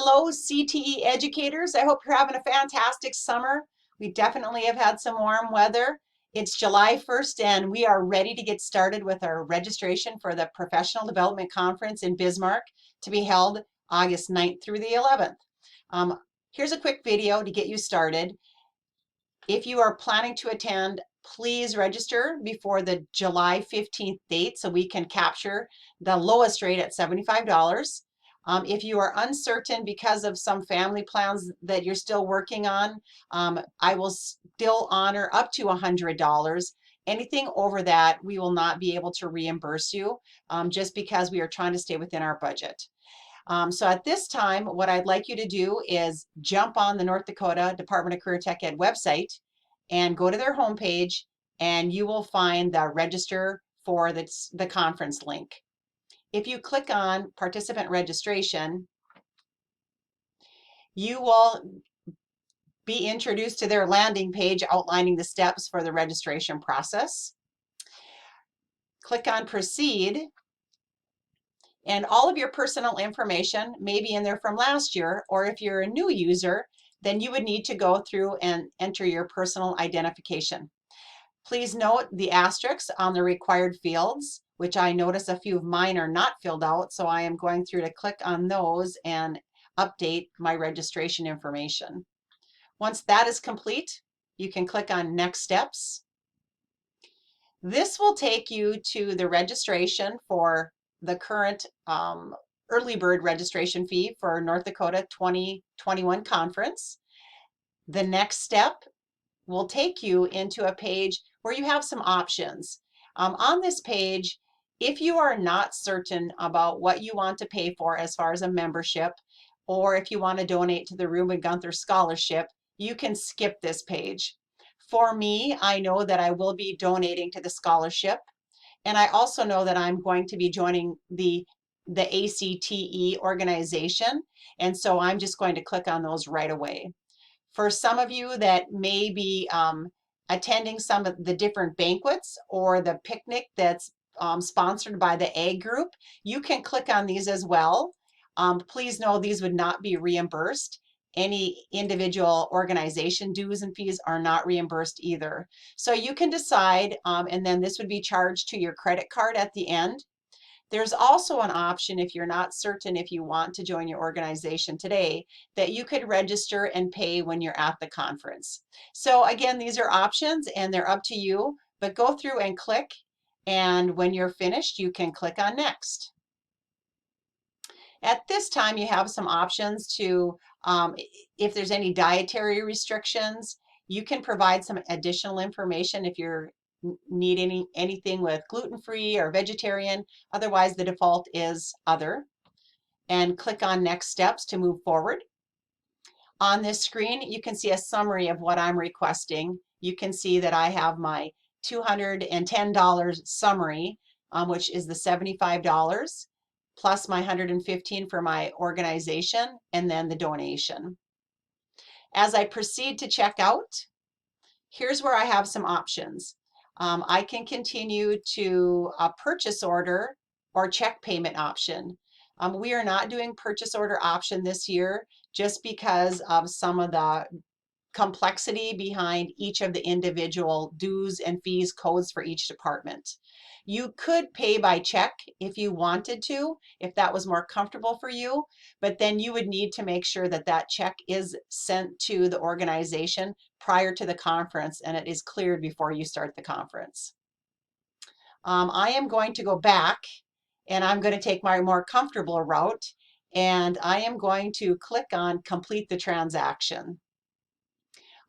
Hello, CTE educators. I hope you're having a fantastic summer. We definitely have had some warm weather. It's July 1st and we are ready to get started with our registration for the Professional Development Conference in Bismarck to be held August 9th through the 11th. Here's a quick video to get you started. If you are planning to attend, please register before the July 15th date so we can capture the lowest rate at $75. If you are uncertain because of some family plans that you're still working on, I will still honor up to $100. Anything over that, we will not be able to reimburse you just because we are trying to stay within our budget. So at this time, what I'd like you to do is jump on the North Dakota Department of Career Tech Ed website and go to their homepage, and you will find the register for the conference link. If you click on participant registration, you will be introduced to their landing page outlining the steps for the registration process. Click on proceed, and all of your personal information may be in there from last year, or if you're a new user, then you would need to go through and enter your personal identification. Please note the asterisks on the required fields, which I notice a few of mine are not filled out, so I am going through to click on those and update my registration information. Once that is complete, you can click on Next Steps. This will take you to the registration for the current early bird registration fee for North Dakota 2021 conference. The next step will take you into a page where you have some options. On this page, if you are not certain about what you want to pay for as far as a membership, or if you want to donate to the Reuben Gunther Scholarship, you can skip this page. For me, I know that I will be donating to the scholarship, and I also know that I'm going to be joining the ACTE organization, and so I'm just going to click on those right away. For some of you that may be attending some of the different banquets or the picnic that's sponsored by the Ag Group, you can click on these as well. Please know these would not be reimbursed. Any individual organization dues and fees are not reimbursed either. So you can decide, and then this would be charged to your credit card at the end. There's also an option, if you're not certain if you want to join your organization today, that you could register and pay when you're at the conference. So again, these are options and they're up to you, but go through and click, and when you're finished, you can click on Next. At this time, you have some options to, if there's any dietary restrictions, you can provide some additional information if you're need anything with gluten-free or vegetarian. Otherwise, the default is other. And click on Next Steps to move forward. On this screen, you can see a summary of what I'm requesting. You can see that I have my $210 summary, which is the $75, plus my $115 for my organization, and then the donation. As I proceed to check out, here's where I have some options. I can continue to a purchase order or check payment option. We are not doing purchase order option this year just because of some of the complexity behind each of the individual dues and fees codes for each department. You could pay by check if you wanted to, if that was more comfortable for you, but then you would need to make sure that that check is sent to the organization prior to the conference and it is cleared before you start the conference. I am going to go back and I'm going to take my more comfortable route, and I am going to click on Complete the Transaction.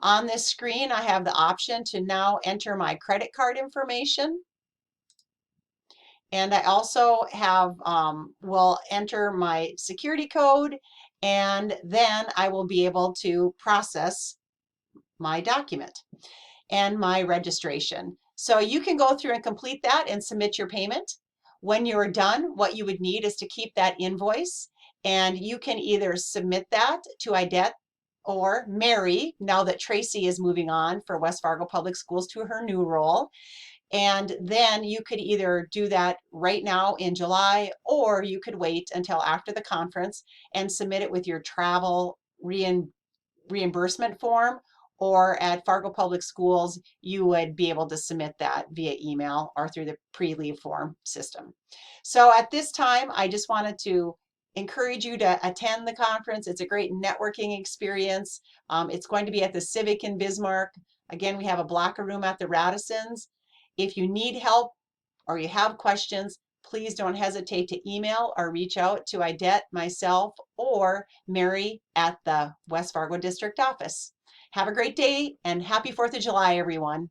On this screen, I have the option to now enter my credit card information. And I also have, will enter my security code, and then I will be able to process my document and my registration. So you can go through and complete that and submit your payment. When you're done, what you would need is to keep that invoice, and you can either submit that to IDET or Mary, now that Tracy is moving on for West Fargo Public Schools to her new role. And then you could either do that right now in July, or you could wait until after the conference and submit it with your travel reimbursement form, or at Fargo Public Schools, you would be able to submit that via email or through the pre-leave form system. So at this time, I just wanted to encourage you to attend the conference. It's a great networking experience. It's going to be at the Civic in Bismarck. Again, we have a blocker room at the Radissons. If you need help or you have questions, please don't hesitate to email or reach out to Idette, myself, or Mary at the West Fargo District Office. Have a great day and happy 4th of July, everyone.